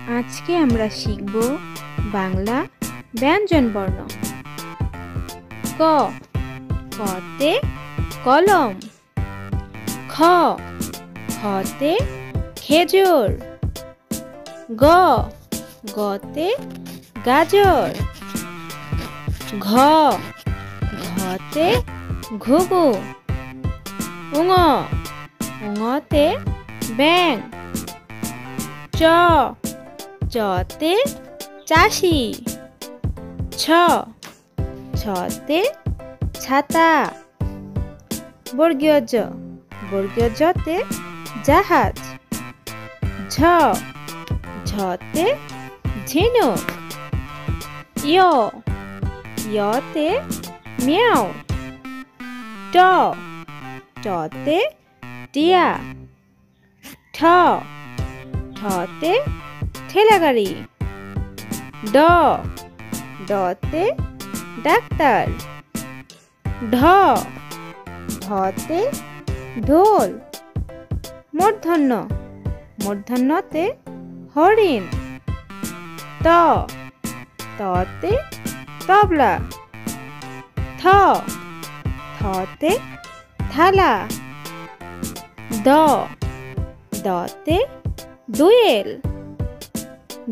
আজকে আমরা শিখব বাংলা ব্যঞ্জন বর্ণ। ক, কতে কলম। খ, খতে খেজুর। গ, গতে গাজর। ঘ, ঘতে ঘুঘু। উঙ, উঙতে ব্যাঙ। চ, চতে চাষি। ছ, ছতে ছাতা। বর্গীয় জ, বর্গীয় জতে জাহাজ। ঝ, ঝতে ঝিনুক। য়, ইয়তে মিয়াও। ট, টতে টিয়া। ঠ, ঠতে ঠেলাগাড়ি। ড, ডতে ডাক্তার। ঢ, ঢতে ঢোল। মূর্ধন্য, মূর্ধন্যতে হরিণ। ত, ততে তবলা। থ, থতে থালা। দ, দতে দোয়েল।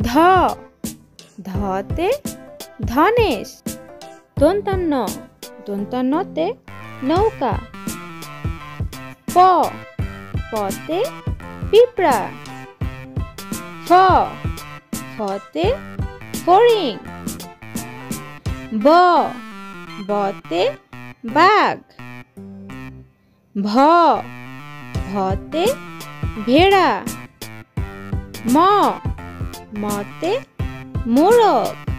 ধ, ধতে ধনেশ। দন্তান্ন, দন্তান্নতে নৌকা। প, পতে পিঁপড়া। ফ, ফতে ফড়িং। ব, বতে বাঘ। ভ, ভতে ভেড়া। ম, মতে মোরগ।